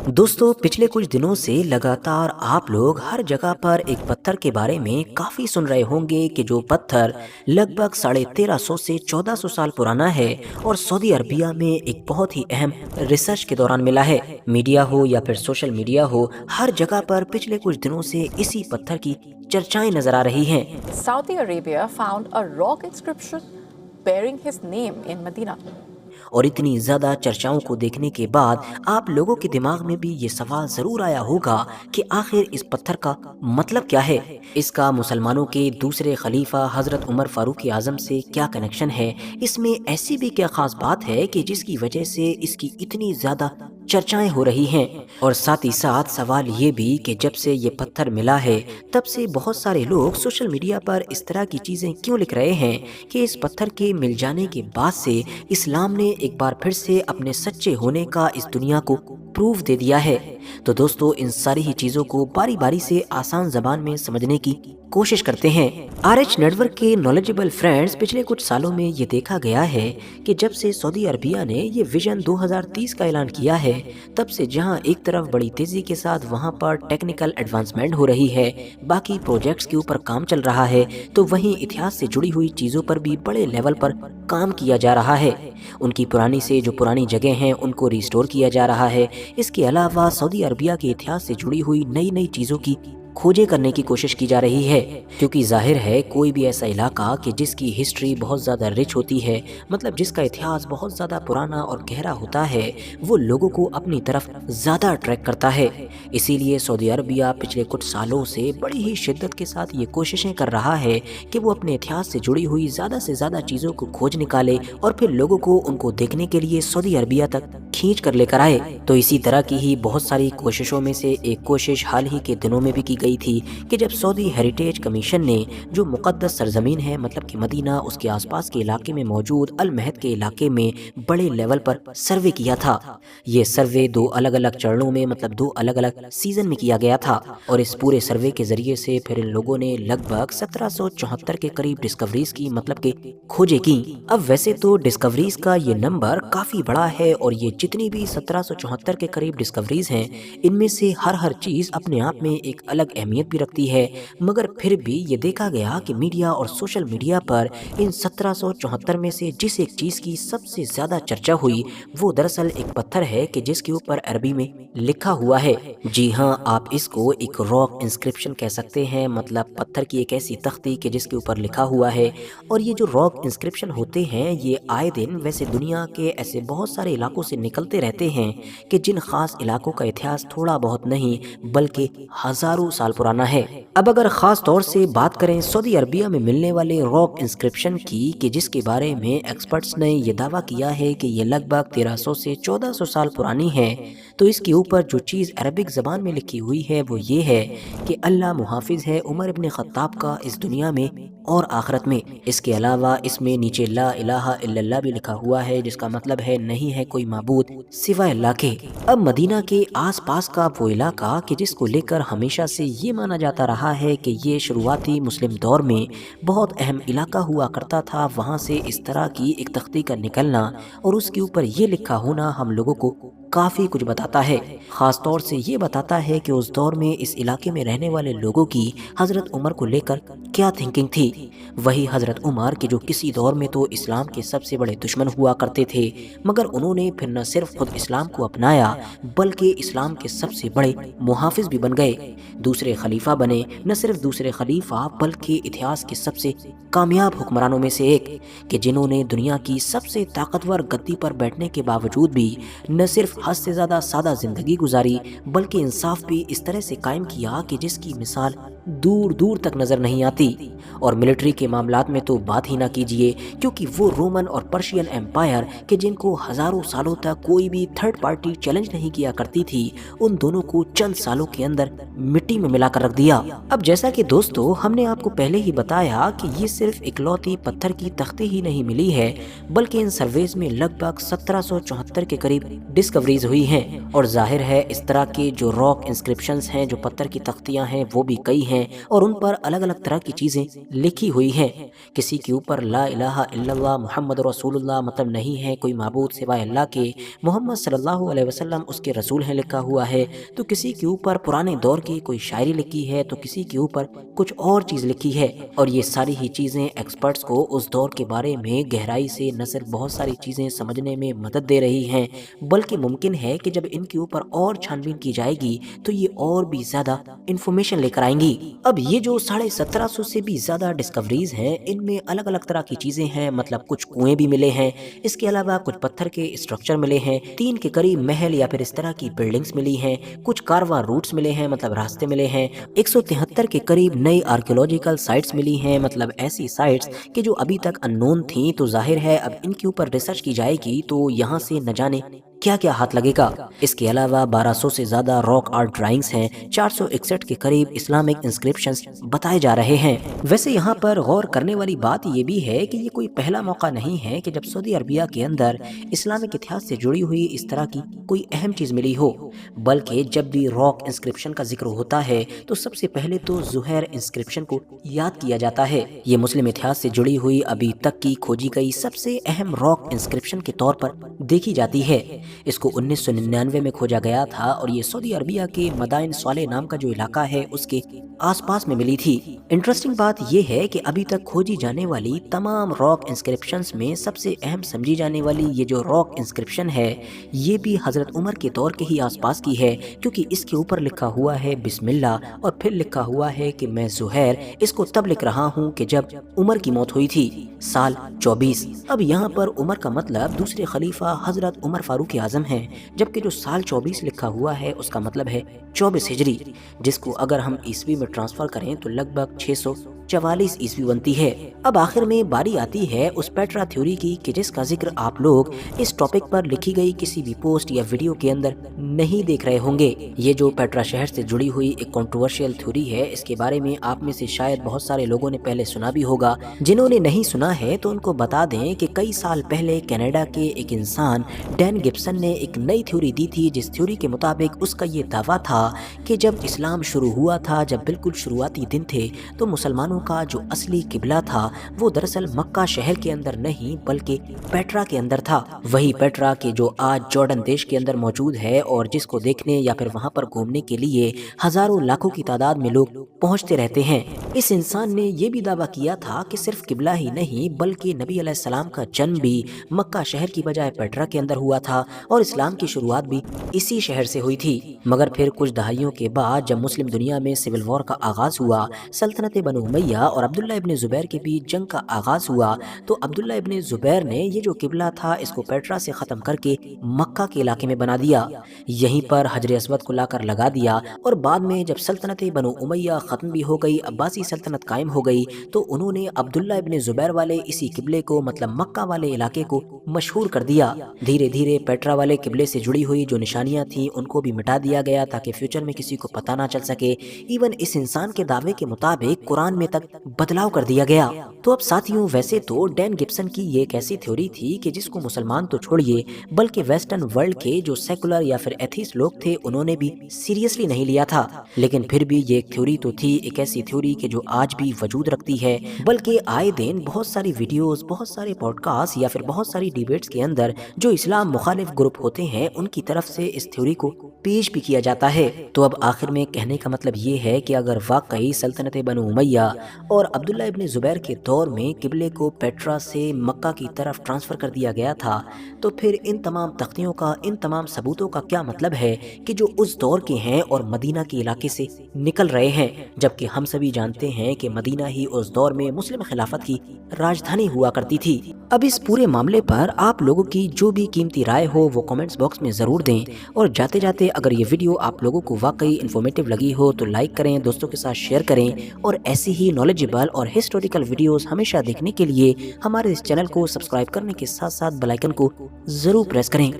दोस्तों, पिछले कुछ दिनों से लगातार आप लोग हर जगह पर एक पत्थर के बारे में काफ़ी सुन रहे होंगे कि जो पत्थर लगभग 1350 से 1400 साल पुराना है और सऊदी अरबिया में एक बहुत ही अहम रिसर्च के दौरान मिला है। मीडिया हो या फिर सोशल मीडिया हो, हर जगह पर पिछले कुछ दिनों से इसी पत्थर की चर्चाएं नजर आ रही हैं। Saudi Arabia found a rock inscription bearing his name in Medina. और इतनी ज़्यादा चर्चाओं को देखने के बाद आप लोगों के दिमाग में भी ये सवाल ज़रूर आया होगा कि आखिर इस पत्थर का मतलब क्या है। इसका मुसलमानों के दूसरे खलीफा हज़रत उमर फारूक आज़म से क्या कनेक्शन है। इसमें ऐसी भी क्या ख़ास बात है कि जिसकी वजह से इसकी इतनी ज़्यादा चर्चाएं हो रही हैं। और साथ ही साथ सवाल ये भी कि जब से ये पत्थर मिला है तब से बहुत सारे लोग सोशल मीडिया पर इस तरह की चीज़ें क्यों लिख रहे हैं कि इस पत्थर के मिल जाने के बाद से इस्लाम ने एक बार फिर से अपने सच्चे होने का इस दुनिया को प्रूफ दे दिया है। तो दोस्तों, इन सारी ही चीज़ों को बारी बारी से आसान ज़बान में समझने की कोशिश करते हैं। RH नेटवर्क के नॉलेजेबल फ्रेंड्स, पिछले कुछ सालों में ये देखा गया है कि जब से सऊदी अरबिया ने ये विजन 2030 का ऐलान किया है, तब से जहां एक तरफ बड़ी तेज़ी के साथ वहां पर टेक्निकल एडवांसमेंट हो रही है, बाकी प्रोजेक्ट्स के ऊपर काम चल रहा है, तो वहीं इतिहास से जुड़ी हुई चीज़ों पर भी बड़े लेवल पर काम किया जा रहा है। उनकी पुरानी से जो पुरानी जगह हैं उनको रिस्टोर किया जा रहा है। इसके अलावा सऊदी अरबिया के इतिहास से जुड़ी हुई नई नई चीज़ों की खोजें करने की कोशिश की जा रही है, क्योंकि जाहिर है कोई भी ऐसा इलाका कि जिसकी हिस्ट्री बहुत ज़्यादा रिच होती है, मतलब जिसका इतिहास बहुत ज़्यादा पुराना और गहरा होता है, वो लोगों को अपनी तरफ ज़्यादा अट्रैक्ट करता है। इसीलिए सऊदी अरबिया पिछले कुछ सालों से बड़ी ही शिद्दत के साथ ये कोशिशें कर रहा है कि वो अपने इतिहास से जुड़ी हुई ज़्यादा से ज़्यादा चीज़ों को खोज निकाले और फिर लोगों को उनको देखने के लिए सऊदी अरबिया तक खींच कर लेकर आए। तो इसी तरह की ही बहुत सारी कोशिशों में से एक कोशिश हाल ही के दिनों में भी की गई थी कि जब सऊदी हेरिटेज कमीशन ने जो मुक़द्दस सरजमीन है, मतलब कि मदीना, उसके आसपास के इलाके में मौजूद अल महद के इलाके में बड़े लेवल पर सर्वे किया था। ये सर्वे दो अलग अलग चरणों में, मतलब दो अलग अलग सीजन में किया गया था और इस पूरे सर्वे के जरिए से फिर इन लोगों ने लगभग 1774 के करीब डिस्कवरीज की, मतलब के खोजें की। अब वैसे तो डिस्कवरीज का ये नंबर काफी बड़ा है और ये जितनी भी 1774 के करीब डिस्कवरीज हैं, इनमें से हर चीज अपने आप में एक अलग अहमियत भी रखती है, मगर फिर भी ये देखा गया कि मीडिया और सोशल मीडिया पर इन 1774 में से जिस एक चीज की सबसे ज्यादा चर्चा हुई वो दरअसल एक पत्थर है कि जिसके ऊपर अरबी में लिखा हुआ है। जी हाँ, आप इसको एक रॉक इंस्क्रिप्शन कह सकते हैं, मतलब पत्थर की एक ऐसी तख्ती कि जिसके ऊपर लिखा हुआ है। और ये जो रॉक इंस्क्रिप्शन होते हैं ये आए दिन वैसे दुनिया के ऐसे बहुत सारे इलाकों से निकलते रहते हैं कि जिन खास इलाकों का इतिहास थोड़ा बहुत नहीं बल्कि हजारों साल पुराना है। अब अगर खास तौर से बात करें सऊदी अरबिया में मिलने वाले रॉक इंस्क्रिप्शन की, कि जिसके बारे में एक्सपर्ट्स ने यह दावा किया है कि ये लगभग 1300 से 1400 साल पुरानी है, तो इसके ऊपर जो चीज़ अरबिक ज़बान में लिखी हुई है वो ये है कि अल्लाह मुहाफिज है उमर इब्न खत्ताब का इस दुनिया में और आखिरत में। इसके अलावा इसमें नीचे ला इलाहा इल्लल्लाह भी लिखा हुआ है, जिसका मतलब है नहीं है कोई माबूद सिवाय अल्लाह के। अब मदीना के आसपास का वो इलाका कि जिसको लेकर हमेशा से ये माना जाता रहा है कि ये शुरुआती मुस्लिम दौर में बहुत अहम इलाका हुआ करता था, वहाँ से इस तरह की एक तख्ती का निकलना और उसके ऊपर ये लिखा होना हम लोगों को काफ़ी कुछ बताता है। ख़ास तौर से ये बताता है कि उस दौर में इस इलाके में रहने वाले लोगों की हज़रत उमर को लेकर क्या थिंकिंग थी। वही हज़रत उमर कि जो किसी दौर में तो इस्लाम के सबसे बड़े दुश्मन हुआ करते थे, मगर उन्होंने फिर न सिर्फ खुद इस्लाम को अपनाया बल्कि इस्लाम के सबसे बड़े मुहाफिज भी बन गए। दूसरे खलीफा बने, न सिर्फ दूसरे खलीफा बल्कि इतिहास के सबसे कामयाब हुक्मरानों में से एक, कि जिन्होंने दुनिया की सबसे ताकतवर गद्दी पर बैठने के बावजूद भी न सिर्फ हद से ज़्यादा सादा ज़िंदगी गुजारी बल्कि इंसाफ भी इस तरह से कायम किया कि जिसकी मिसाल दूर दूर तक नज़र नहीं आती। और मिलिट्री के मामलात में तो बात ही ना कीजिए, क्योंकि वो रोमन और पर्शियन एम्पायर के जिनको हज़ारों सालों तक कोई भी थर्ड पार्टी चैलेंज नहीं किया करती थी, उन दोनों को चंद सालों के अंदर मिट्टी में मिलाकर रख दिया। अब जैसा कि दोस्तों हमने आपको पहले ही बताया कि ये सिर्फ इकलौती पत्थर की तख्ती ही नहीं मिली है, बल्कि इन सर्वेज में लगभग 1774 के करीब डिस्कवरी डिस्कवरीज हुई हैं और जाहिर है इस तरह के जो रॉक इंस्क्रिप्शंस हैं, जो पत्थर की तख्तियां हैं, वो भी कई हैं और उन पर अलग अलग तरह की चीज़ें लिखी हुई हैं। किसी के ऊपर ला इलाहा इल्लल्लाह मुहम्मद रसूलुल्लाह मतलब नहीं है कोई माबूद सिवाय अल्लाह के, मोहम्मद सल्लल्लाहु अलैहि वसल्लम उसके रसूल हैं लिखा हुआ है। तो किसी के ऊपर पुराने दौर की कोई शायरी लिखी है, तो किसी के ऊपर कुछ और चीज़ लिखी है। और ये सारी ही चीज़ें एक्सपर्ट्स को उस दौर के बारे में गहराई से न सिर्फ बहुत सारी चीज़ें समझने में मदद दे रही हैं, बल्कि मुमकिन है कि जब इनके ऊपर और छानबीन की जाएगी तो ये और भी ज़्यादा इंफॉर्मेशन लेकर आएंगी। अब ये जो 1750 से भी ज़्यादा डिस्कवरीज हैं, इनमें अलग अलग तरह की चीज़ें हैं, मतलब कुछ कुएं भी मिले हैं, इसके अलावा कुछ पत्थर के स्ट्रक्चर मिले हैं, 3 के करीब महल या फिर इस तरह की बिल्डिंग्स मिली हैं, कुछ कारवा रूट्स मिले हैं, मतलब रास्ते मिले हैं, 173 के करीब नई आर्कियोलॉजिकल साइट्स मिली हैं, मतलब ऐसी साइट्स कि जो अभी तक अननोन थी। तो जाहिर है अब इनके ऊपर रिसर्च की जाएगी तो यहाँ से न जाने क्या क्या हाथ लगेगा। इसके अलावा 1200 से ज़्यादा रॉक आर्ट ड्राइंग्स हैं, 461 के करीब इस्लामिक इंस्क्रिप्शंस बताए जा रहे हैं। वैसे यहाँ पर गौर करने वाली बात ये भी है कि ये कोई पहला मौका नहीं है कि जब सऊदी अरबिया के अंदर इस्लामिक इतिहास से जुड़ी हुई इस तरह की कोई अहम चीज़ मिली हो, बल्कि जब भी रॉक इंस्क्रिप्शन का जिक्र होता है तो सबसे पहले तो ज़ुहैर इंस्क्रिप्शन को याद किया जाता है। ये मुस्लिम इतिहास से जुड़ी हुई अभी तक की खोजी गई सबसे अहम रॉक इंस्क्रिप्शन के तौर पर देखी जाती है। इसको 1999 में खोजा गया था और ये सऊदी अरबिया के मदाइन स्वाले नाम का जो इलाका है उसके आसपास में मिली थी। इंटरेस्टिंग बात यह है कि अभी तक खोजी जाने वाली तमाम रॉक इंस्क्रिप्शंस में सबसे अहम समझी जाने वाली ये जो रॉक इंस्क्रिप्शन है, ये भी हजरत उमर के दौर के ही आसपास की है, क्योंकि इसके ऊपर लिखा हुआ है बिस्मिल्लाह और फिर लिखा हुआ है कि मैं ज़ुहैर इसको तब लिख रहा हूँ कि जब उमर की मौत हुई थी, साल 24। अब यहाँ पर उमर का मतलब दूसरे खलीफा हजरत उमर फारूक आजम है, जबकि जो साल 24 लिखा हुआ है उसका मतलब है 24 हिजरी, जिसको अगर हम ईस्वी में ट्रांसफर करें तो लगभग 644 ईस्वी बनती है। अब आखिर में बारी आती है उस पेट्रा थ्योरी की कि जिसका जिक्र आप लोग इस टॉपिक पर लिखी गई किसी भी पोस्ट या वीडियो के अंदर नहीं देख रहे होंगे। ये जो पेट्रा शहर से जुड़ी हुई एक कंट्रोवर्शियल थ्योरी है, इसके बारे में आप में से शायद बहुत सारे लोगों ने पहले सुना भी होगा। जिन्होंने नहीं सुना है तो उनको बता दें कि कई साल पहले कनाडा के एक इंसान डैन गिब्सन ने एक नई थ्योरी दी थी, जिस थ्योरी के मुताबिक उसका ये दावा था कि जब इस्लाम शुरू हुआ था, जब बिल्कुल शुरुआती दिन थे, तो मुसलमानों का जो असली किबला था वो दरअसल मक्का शहर के अंदर नहीं बल्कि पेट्रा के अंदर था। वही पेट्रा के जो आज जॉर्डन देश के अंदर मौजूद है और जिसको देखने या फिर वहां पर घूमने के लिए हजारों लाखों की तादाद में लोग पहुंचते रहते हैं। इस इंसान ने यह भी दावा किया था कि सिर्फ किबला ही नहीं बल्कि नबी अलैहिस्सलाम का जन्म भी मक्का शहर की बजाय पेट्रा के अंदर हुआ था और इस्लाम की शुरुआत भी इसी शहर से हुई थी। मगर फिर कुछ दहाइयों के बाद जब मुस्लिम दुनिया में सिविल वॉर का आगाज हुआ, सल्तनत बनु उमैया और अब्दुल्ला इब्ने जुबैर के बीच जंग का आगाज हुआ, तो अब्दुल्ला इब्ने जुबैर ने ये जो किबला था इसको पेट्रा से खत्म करके मक्का के इलाके में बना दिया, यहीं पर हजर अस्वद को लाकर लगा दिया। और बाद में जब सल्तनत बनु उमैया खत्म भी हो गई, अब्बासी सल्तनत कायम हो गई, तो उन्होंने अब्दुल्ला इब्ने जुबैर वाले इसी किबले को मतलब मक्का वाले इलाके को मशहूर कर दिया। धीरे धीरे पेट्रा वाले किबले से जुड़ी हुई जो निशानियां थी उनको भी मिटा दिया गया ताकि फ्यूचर में किसी को पता ना चल सके। इवन इस इंसान के दावे के मुताबिक कुरान में तक बदलाव कर दिया गया। तो अब साथियों, वैसे तो डैन गिब्सन की ये एक ऐसी थ्योरी थी कि जिसको मुसलमान तो छोड़िए बल्कि वेस्टर्न वर्ल्ड के जो सेकुलर या फिर एथीस्ट लोग थे उन्होंने भी सीरियसली नहीं लिया था। लेकिन फिर भी ये एक थ्योरी तो थी, एक ऐसी थ्योरी कि जो आज भी वजूद रखती है, बल्कि आए दिन बहुत सारी वीडियोस, बहुत सारे पॉडकास्ट या फिर बहुत सारी डिबेट्स के अंदर जो इस्लाम मुखालिफ ग्रुप होते हैं उनकी तरफ से इस थ्योरी को पेश भी किया जाता है। तो अब आखिर में कहने का मतलब ये है कि अगर वाकई सल्तनत बनु उमैया और अब्दुल्ला इब्ने जुबैर के दौर में किबले को पेट्रा से मक्का की तरफ ट्रांसफर कर दिया गया था, तो फिर इन तमाम तख्तियों का, इन तमाम सबूतों का क्या मतलब है कि जो उस दौर के हैं और मदीना के इलाके से निकल रहे हैं, जबकि हम सभी जानते हैं कि मदीना ही उस दौर में मुस्लिम खिलाफत की राजधानी हुआ करती थी। अब इस पूरे मामले पर आप लोगों की जो भी कीमती राय हो वो कमेंट्स बॉक्स में ज़रूर दें, और जाते जाते अगर ये वीडियो आप लोगों को वाकई इन्फॉर्मेटिव लगी हो तो लाइक करें, दोस्तों के साथ शेयर करें, और ऐसी ही नॉलेजेबल और हिस्टोरिकल वीडियोस हमेशा देखने के लिए हमारे इस चैनल को सब्सक्राइब करने के साथ साथ बेल आइकन को ज़रूर प्रेस करें।